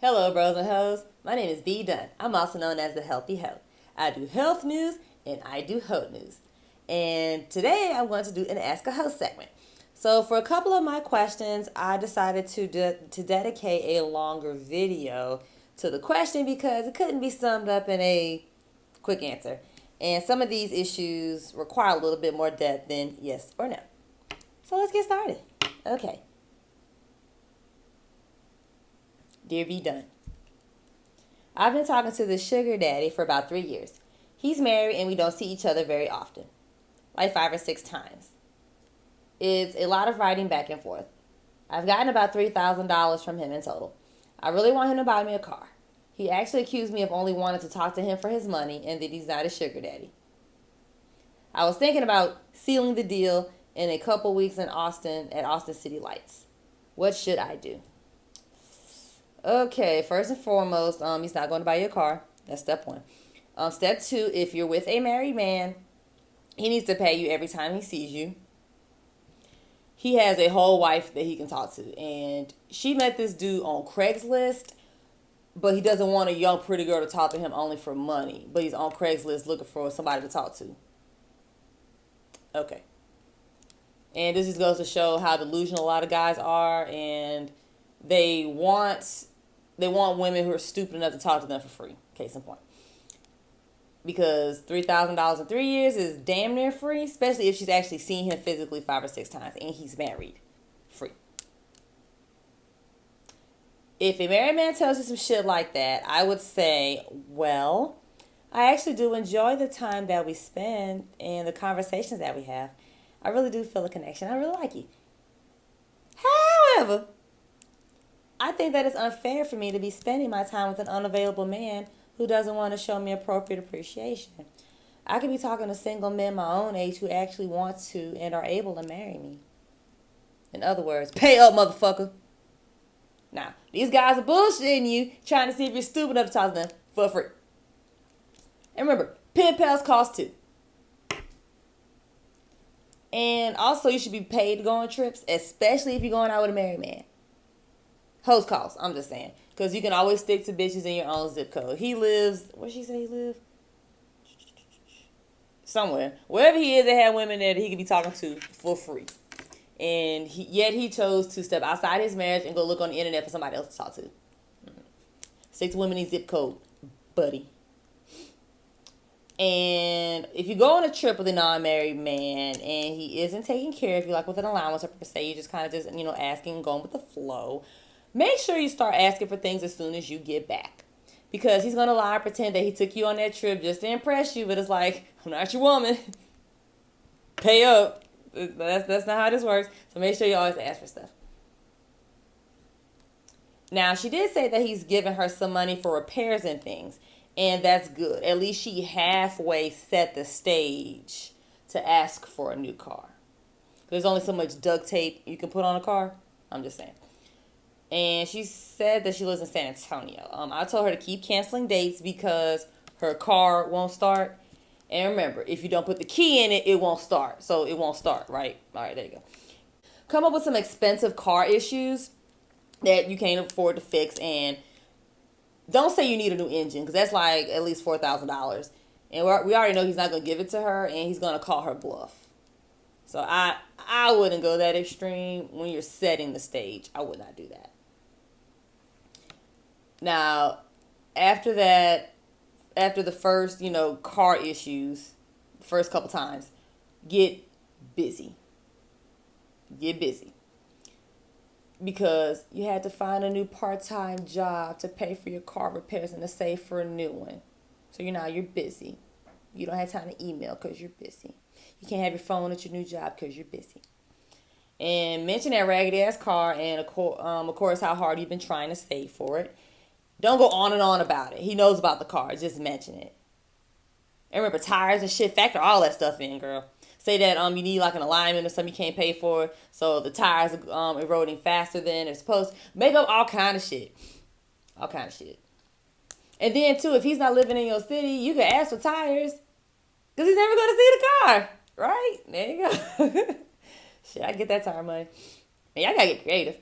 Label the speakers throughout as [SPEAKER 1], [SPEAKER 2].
[SPEAKER 1] Hello, bros and hoes. My name is B Dunn. I'm also known as the Healthy Hoe. I do health news and I do hoe news. And today I'm going to do an Ask a Host segment. So for a couple of my questions, I decided to dedicate a longer video to the question because it couldn't be summed up in a quick answer. And some of these issues require a little bit more depth than yes or no. So let's get started. Okay. Dear B Dunn, I've been talking to this sugar daddy for about 3 years. He's married and we don't see each other very often, like 5 or 6 times. It's a lot of writing back and forth. I've gotten about $3,000 from him in total. I really want him to buy me a car. He actually accused me of only wanting to talk to him for his money and that he's not a sugar daddy. I was thinking about sealing the deal in a couple weeks in Austin at Austin City Lights. What should I do? Okay, first and foremost, he's not going to buy you a car. That's step one. Step two, if you're with a married man, he needs to pay you every time he sees you. He has a whole wife that he can talk to, and she met this dude on Craigslist, but he doesn't want a young pretty girl to talk to him only for money, but he's on Craigslist looking for somebody to talk to. Okay. And this just goes to show how delusional a lot of guys are, and they want women who are stupid enough to talk to them for free. Case in point. Because $3,000 in 3 years is damn near free, especially if she's actually seen him physically 5 or 6 times and he's married. Free. If a married man tells you some shit like that, I would say, well, I actually do enjoy the time that we spend and the conversations that we have. I really do feel a connection. I really like you. However, I think that it's unfair for me to be spending my time with an unavailable man who doesn't want to show me appropriate appreciation. I could be talking to single men my own age who actually want to and are able to marry me. In other words, pay up, motherfucker. Now, these guys are bullshitting you, trying to see if you're stupid enough to talk to them for free. And remember, pen pals cost too. And also, you should be paid to go on trips, especially if you're going out with a married man. Host calls, I'm just saying. Because you can always stick to bitches in your own zip code. He lives, where'd she say he lives? Somewhere. Wherever he is, they have women there that he could be talking to for free. And yet he chose to step outside his marriage and go look on the internet for somebody else to talk to. Stick to women in zip code, buddy. And if you go on a trip with a non-married man and he isn't taking care of you, like with an allowance or per se, you're just kind of just, asking and going with the flow, make sure you start asking for things as soon as you get back. Because he's going to lie and pretend that he took you on that trip just to impress you, but it's like, I'm not your woman. Pay up. That's not how this works. So make sure you always ask for stuff. Now, she did say that he's giving her some money for repairs and things. And that's good. At least she halfway set the stage to ask for a new car. There's only so much duct tape you can put on a car. I'm just saying. And she said that she lives in San Antonio. I told her to keep canceling dates because her car won't start. And remember, if you don't put the key in it, it won't start. So it won't start, right? All right, there you go. Come up with some expensive car issues that you can't afford to fix. And don't say you need a new engine because that's like at least $4,000. And we already know he's not going to give it to her and he's going to call her bluff. So I wouldn't go that extreme when you're setting the stage. I would not do that. Now, after that, after the first, car issues, the first couple times, get busy. Get busy. Because you had to find a new part-time job to pay for your car repairs and to save for a new one. So you're busy. You don't have time to email because you're busy. You can't have your phone at your new job because you're busy. And mention that raggedy ass car and of course how hard you've been trying to save for it. Don't go on and on about it. He knows about the car. Just mention it. And remember, tires and shit, factor all that stuff in, girl. Say that you need like an alignment or something you can't pay for, so the tires are eroding faster than they're supposed to. Make up all kind of shit. All kind of shit. And then, too, if he's not living in your city, you can ask for tires. Because he's never going to see the car. Right? There you go. Shit, I get that tire money. And y'all got to get creative.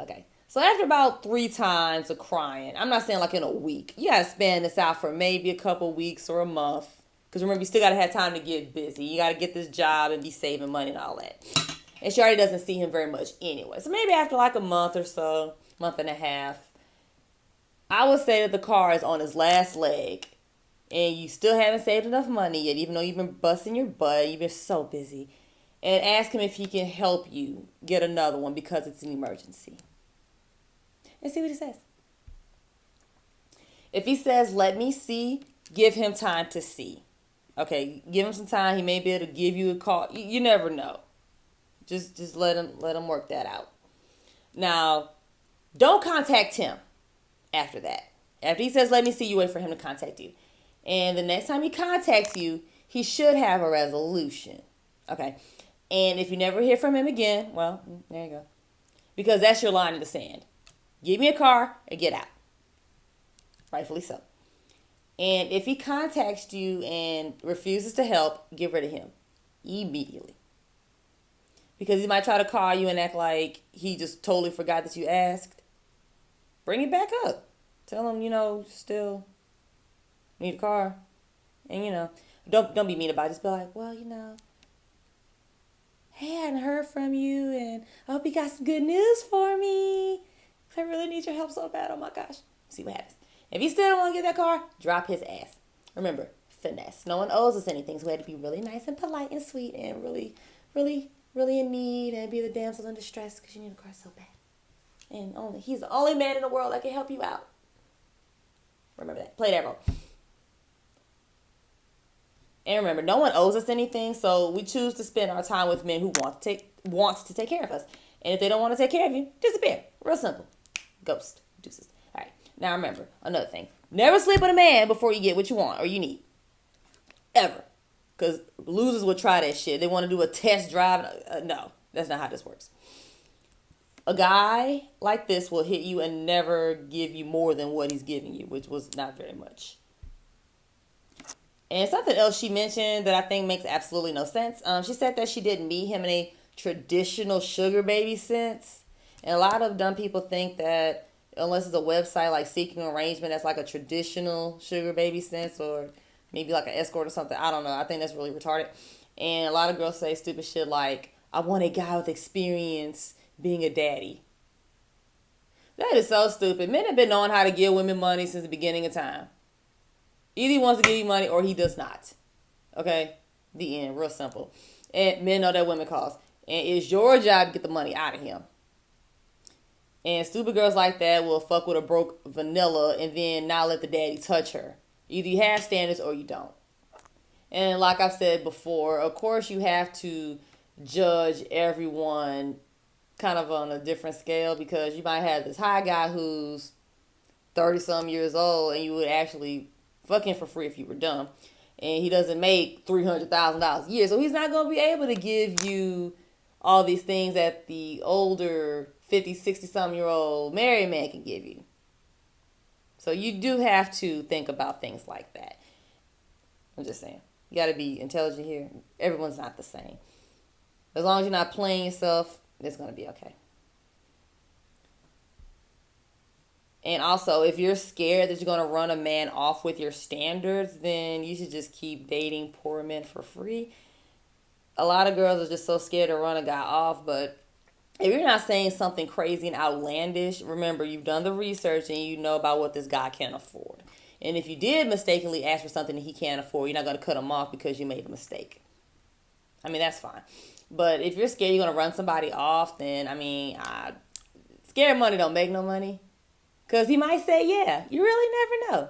[SPEAKER 1] Okay. So after about 3 times of crying, I'm not saying like in a week. You gotta span this out for maybe a couple weeks or a month. Because remember, you still gotta have time to get busy. You gotta get this job and be saving money and all that. And she already doesn't see him very much anyway. So maybe after like a month or so, month and a half, I would say that the car is on his last leg. And you still haven't saved enough money yet, even though you've been busting your butt. You've been so busy. And ask him if he can help you get another one because it's an emergency. And see what he says. If he says, let me see, give him time to see. Okay, give him some time. He may be able to give you a call. You never know. Just let him work that out. Now, don't contact him after that. After he says, let me see, you wait for him to contact you. And the next time he contacts you, he should have a resolution. Okay. And if you never hear from him again, well, there you go. Because that's your line in the sand. Give me a car and get out. Rightfully so. And if he contacts you and refuses to help, get rid of him immediately. Because he might try to call you and act like he just totally forgot that you asked. Bring it back up. Tell him, still need a car. And, don't be mean about it. Just be like, well, hey, I hadn't heard from you, and I hope you got some good news for me. I really need your help so bad. Oh, my gosh. See what happens. If you still don't want to get that car, drop his ass. Remember, finesse. No one owes us anything, so we have to be really nice and polite and sweet and really, really, really in need and be the damsel in distress because you need a car so bad. And he's the only man in the world that can help you out. Remember that. Play that role. And remember, no one owes us anything, so we choose to spend our time with men who wants to take care of us. And if they don't want to take care of you, disappear. Real simple. Ghost. Deuces. All right. Now remember, another thing. Never sleep with a man before you get what you want or you need. Ever. Because losers will try that shit. They want to do a test drive. No, that's not how this works. A guy like this will hit you and never give you more than what he's giving you, which was not very much. And something else she mentioned that I think makes absolutely no sense. She said that she didn't meet him in a traditional sugar baby sense. And a lot of dumb people think that unless it's a website like Seeking Arrangement, that's like a traditional sugar baby sense, or maybe like an escort or something. I don't know. I think that's really retarded. And a lot of girls say stupid shit like, I want a guy with experience being a daddy. That is so stupid. Men have been knowing how to give women money since the beginning of time. Either he wants to give you money or he does not. Okay? The end. Real simple. And men know that women cost. And it's your job to get the money out of him. And stupid girls like that will fuck with a broke vanilla and then not let the daddy touch her. Either you have standards or you don't. And like I've said before, of course you have to judge everyone kind of on a different scale, because you might have this high guy who's 30-some years old and you would actually fuck him for free if you were dumb. And he doesn't make $300,000 a year. So he's not going to be able to give you all these things that the older 50, 60-some-year-old married man can give you. So you do have to think about things like that. I'm just saying. You got to be intelligent here. Everyone's not the same. As long as you're not playing yourself, it's going to be okay. And also, if you're scared that you're going to run a man off with your standards, then you should just keep dating poor men for free. A lot of girls are just so scared to run a guy off, but if you're not saying something crazy and outlandish, remember, you've done the research and you know about what this guy can afford. And if you did mistakenly ask for something that he can't afford, you're not going to cut him off because you made a mistake. I mean, that's fine. But if you're scared you're going to run somebody off, then, scared money don't make no money. Because he might say yeah. You really never know.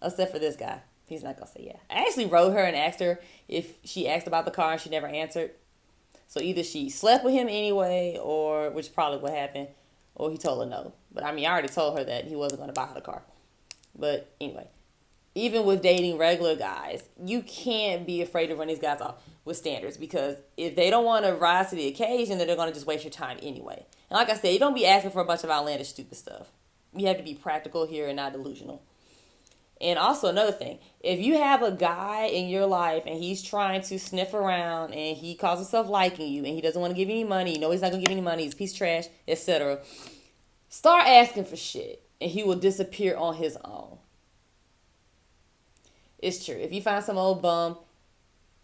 [SPEAKER 1] Except for this guy. He's not going to say yeah. I actually wrote her and asked her if she asked about the car and she never answered. So either she slept with him anyway, or which is probably what happened, or he told her no. But I already told her that he wasn't going to buy her the car. But anyway, even with dating regular guys, you can't be afraid to run these guys off with standards, because if they don't want to rise to the occasion, then they're going to just waste your time anyway. And like I said, you don't be asking for a bunch of outlandish, stupid stuff. You have to be practical here and not delusional. And also another thing, if you have a guy in your life and he's trying to sniff around and he calls himself liking you and he doesn't want to give you any money, you know he's not going to give you any money, he's a piece of trash, etc., Start asking for shit, and he will disappear on his own. It's true. If you find some old bum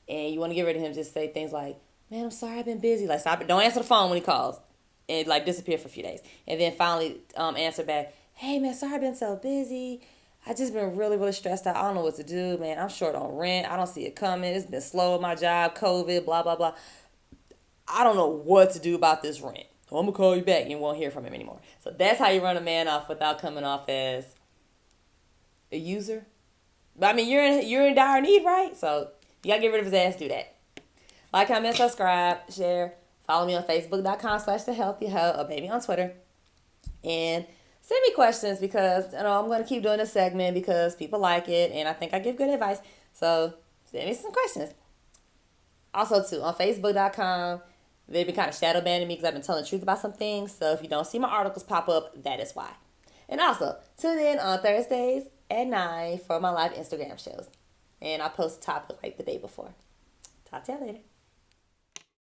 [SPEAKER 1] and you want to get rid of him, just say things like, man, I'm sorry, I've been busy. Like, stop it. Don't answer the phone when he calls. And, like, disappear for a few days. And then finally answer back, hey, man, sorry, I've been so busy. I just been really, really stressed out. I don't know what to do, man. I'm short on rent. I don't see it coming. It's been slow at my job, COVID, blah, blah, blah. I don't know what to do about this rent. So I'm going to call you back, and you won't hear from him anymore. So that's how you run a man off without coming off as a user. But, I mean, you're in dire need, right? So you got to get rid of his ass. Do that. Like, comment, subscribe, share. Follow me on Facebook.com/TheHealthyHoe, or baby on Twitter. And send me questions, because I'm going to keep doing this segment because people like it and I think I give good advice. So send me some questions. Also, too, on Facebook.com, they've been kind of shadow banning me because I've been telling the truth about some things. So if you don't see my articles pop up, that is why. And also, tune in on Thursdays at 9 for my live Instagram shows. And I post a topic like the day before. Talk to you later.